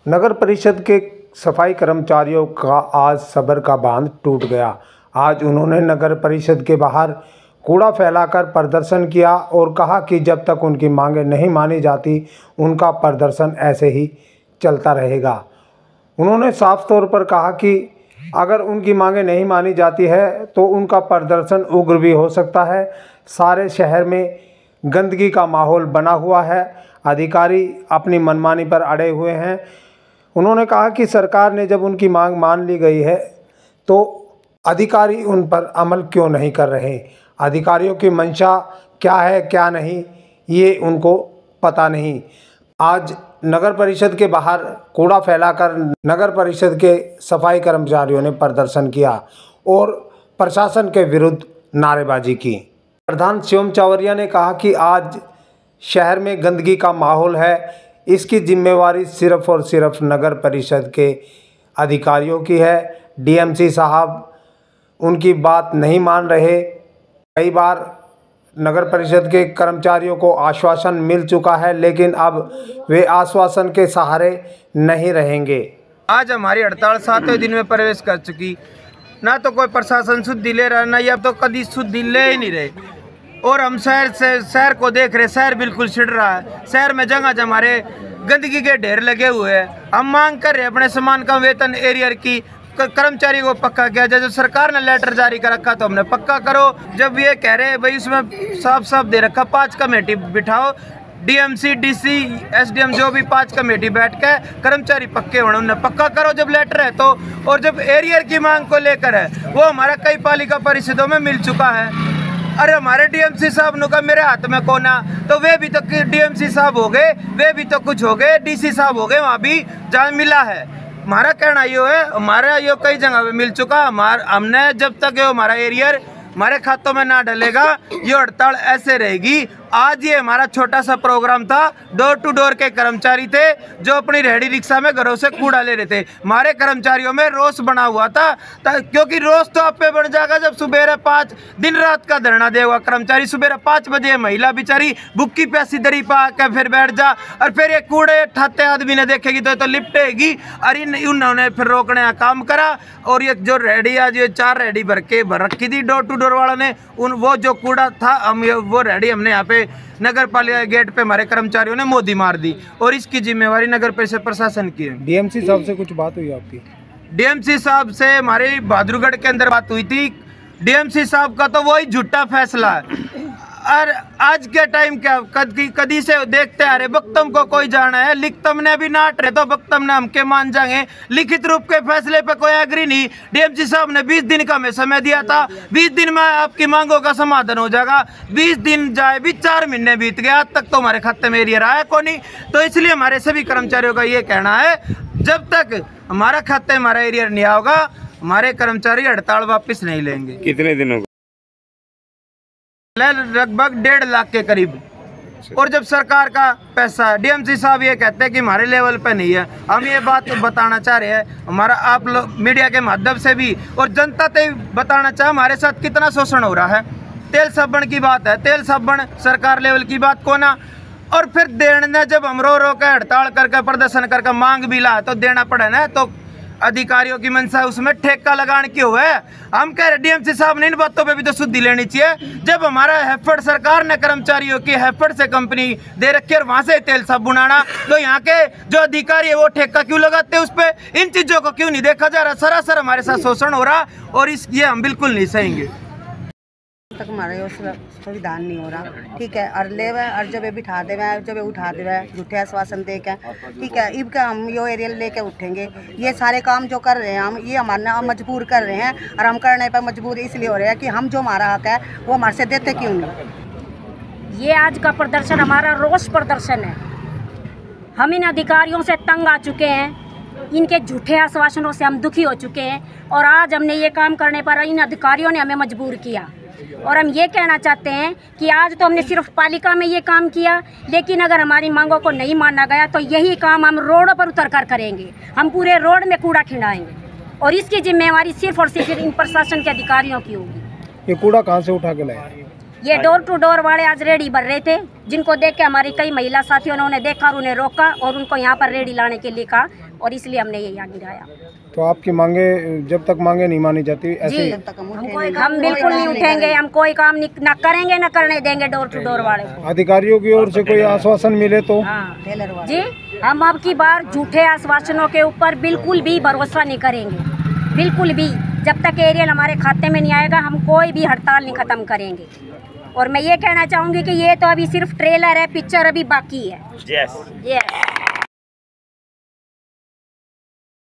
नगर परिषद के सफाई कर्मचारियों का आज सब्र का बांध टूट गया। आज उन्होंने नगर परिषद के बाहर कूड़ा फैलाकर प्रदर्शन किया और कहा कि जब तक उनकी मांगें नहीं मानी जाती उनका प्रदर्शन ऐसे ही चलता रहेगा। उन्होंने साफ तौर पर कहा कि अगर उनकी मांगें नहीं मानी जाती है तो उनका प्रदर्शन उग्र भी हो सकता है। सारे शहर में गंदगी का माहौल बना हुआ है, अधिकारी अपनी मनमानी पर अड़े हुए हैं। उन्होंने कहा कि सरकार ने जब उनकी मांग मान ली गई है तो अधिकारी उन पर अमल क्यों नहीं कर रहे। अधिकारियों की मंशा क्या है क्या नहीं ये उनको पता नहीं। आज नगर परिषद के बाहर कूड़ा फैलाकर नगर परिषद के सफाई कर्मचारियों ने प्रदर्शन किया और प्रशासन के विरुद्ध नारेबाजी की। प्रधान शिवम चावरिया ने कहा कि आज शहर में गंदगी का माहौल है, इसकी जिम्मेवारी सिर्फ और सिर्फ नगर परिषद के अधिकारियों की है। डीएमसी साहब उनकी बात नहीं मान रहे। कई बार नगर परिषद के कर्मचारियों को आश्वासन मिल चुका है, लेकिन अब वे आश्वासन के सहारे नहीं रहेंगे। आज हमारी हड़ताल 7वें दिन में प्रवेश कर चुकी। ना तो कोई प्रशासन सुधि ले रहा, ना अब तो कभी सुधि ले ही नहीं रहे। और हम शहर को देख रहे, शहर बिल्कुल छिड़ रहा है। शहर में जगह हमारे गंदगी के ढेर लगे हुए हैं। हम मांग कर रहे अपने समान का वेतन एरियर की कर्मचारी को पक्का किया जाए। जब सरकार ने लेटर जारी कर रखा तो हमने पक्का करो। जब ये कह रहे भाई उसमें साफ साफ दे रखा 5 कमेटी बिठाओ, डीएमसी डीसी एसडीएम जो भी 5 कमेटी बैठ के कर्मचारी पक्के होने उन्हें पक्का करो जब लेटर है तो। और जब एरियर की मांग को लेकर है वो हमारा कई पालिका परिषदों में मिल चुका है। अरे हमारे डीएमसी साहब ने कहा मेरे हाथ में कोना, तो वे भी तो डीएमसी साहब हो गए, वे भी तो कुछ हो गए, डीसी साहब हो गए, वहाँ भी जहाँ मिला है। हमारा कहना ये है, हमारा ये कई जगह पे मिल चुका। हमने जब तक हमारा एरियर हमारे खातों में ना डलेगा ये हड़ताल ऐसे रहेगी। आज ये हमारा छोटा सा प्रोग्राम था। डोर टू डोर के कर्मचारी थे जो अपनी रेहड़ी रिक्शा में घरों से कूड़ा ले रहे थे। हमारे कर्मचारियों में रोष बना हुआ था क्योंकि रोष तो आप पे बन जाएगा जब सुबह 5 दिन रात का धरना देगा कर्मचारी। सुबह 5 बजे महिला बेचारी भुक्की प्यासी दरी पा के फिर बैठ जा और फिर ये कूड़े ठाते आदमी ने देखेगी तो लिपटेगी। अरे उन्होंने फिर रोकने का काम करा और ये जो रेहड़ी आज ये 4 रेहड़ी भर रखी थी डोर टू डोर वालों ने, वो जो कूड़ा था हम वो रेहड़ी हमने यहाँ पे नगर पालिका गेट पे हमारे कर्मचारियों ने मोदी मार दी और इसकी जिम्मेवारी नगर परिषद प्रशासन की है। डीएमसी साहब से कुछ बात हुई आपकी? डीएमसी साहब से हमारी बहादुरगढ़ के अंदर बात हुई थी। डीएमसी साहब का तो वही झूठा फैसला है। और आज के टाइम क्या कदी से देखते आ रहे वक्तम को कोई जाना है, लिखतम ने भी नाट रहे तो वक्तम ने हमके मान जाएंगे। लिखित रूप के फैसले पे कोई एग्री नहीं। डीएमसी साहब ने 20 दिन का हमें समय दिया था, 20 दिन में आपकी मांगों का समाधान हो जाएगा। 20 दिन जाए भी 4 महीने बीत गए, आज तक तो हमारे खाते में एरियर आया को नहीं। तो इसलिए हमारे सभी कर्मचारियों का ये कहना है जब तक हमारा खाते हमारा एरियर नहीं होगा हमारे कर्मचारी हड़ताल वापस नहीं लेंगे। कितने दिनों लगभग 1.5 लाख के करीब। और जब सरकार का पैसा है, डीएमसी साहब ये कहते हैं कि हमारे लेवल पे नहीं है। हम ये बात बताना चाह रहे हैं हमारा आप लोग मीडिया के माध्यम से भी और जनता से बताना चाहे हमारे साथ कितना शोषण हो रहा है। तेल साबुन की बात है, तेल साबुन सरकार लेवल की बात को ना। और फिर देना जब हम रो के हड़ताल करके प्रदर्शन करके मांग भी ला तो देना पड़े ना, तो अधिकारियों की मंशा उसमें ठेका लगाने क्यों है। हम कह रहे डीएमसी साहब ने इन बातों पे भी तो शुद्धि लेनी चाहिए। जब हमारा हेफड़ सरकार ने कर्मचारियों की हेफड़ से कंपनी दे रखी है और वहां से तेल साबुन आना, तो यहाँ के जो अधिकारी है वो ठेका क्यों लगाते हैं उस पे? इन चीजों को क्यों नहीं देखा जा रहा? सरासर हमारे साथ शोषण हो रहा और ये हम बिल्कुल नहीं सहेंगे। तक हमारे संविधान नहीं हो रहा, ठीक है। और ले और जब बिठा दे जब उठा दे झूठे आश्वासन दे के, ठीक है। इब का हम यो एरियल लेके उठेंगे। ये सारे काम जो कर रहे हैं हम ये हमारा मजबूर कर रहे हैं और हम करने पर मजबूर इसलिए हो रहे हैं कि हम जो हमारा हक है वो हमारे से देते क्यों नहीं। ये आज का प्रदर्शन हमारा रोष प्रदर्शन है। हम इन अधिकारियों से तंग आ चुके हैं, इनके झूठे आश्वासनों से हम दुखी हो चुके हैं और आज हमने ये काम करने पर इन अधिकारियों ने हमें मजबूर किया। और हम ये कहना चाहते हैं कि आज तो हमने सिर्फ पालिका में ये काम किया, लेकिन अगर हमारी मांगों को नहीं माना गया तो यही काम हम रोडों पर उतर कर करेंगे। हम पूरे रोड में कूड़ा खिलाएंगे और इसकी जिम्मेवारी सिर्फ और सिर्फ इन प्रशासन के अधिकारियों की होगी। ये कूड़ा कहाँ से उठा के लाया? ये डोर टू डोर वाले आज रेडी भर रहे थे, जिनको देख के हमारी कई महिला साथियों ने उन्हें देखा और उन्हें रोका और उनको यहाँ पर रेडी लाने के लिए कहा, और इसलिए हमने ये यहाँ गिराया। तो आपकी मांगे जब तक मांगे नहीं मानी जाती ऐसे जी, हम बिल्कुल नहीं उठेंगे, हम कोई काम नहीं ना करेंगे ना करने देंगे डोर टू डोर वाले को। अधिकारियों की ओर से कोई आश्वासन मिले तो हाँ जी, हम अब की बार झूठे आश्वासनों के ऊपर बिल्कुल भी भरोसा नहीं करेंगे, बिल्कुल भी। जब तक एरियल हमारे खाते में नहीं आएगा हम कोई भी हड़ताल नहीं ख़त्म करेंगे। और मैं ये कहना चाहूँगी कि ये तो अभी सिर्फ ट्रेलर है, पिक्चर अभी बाकी है। यस।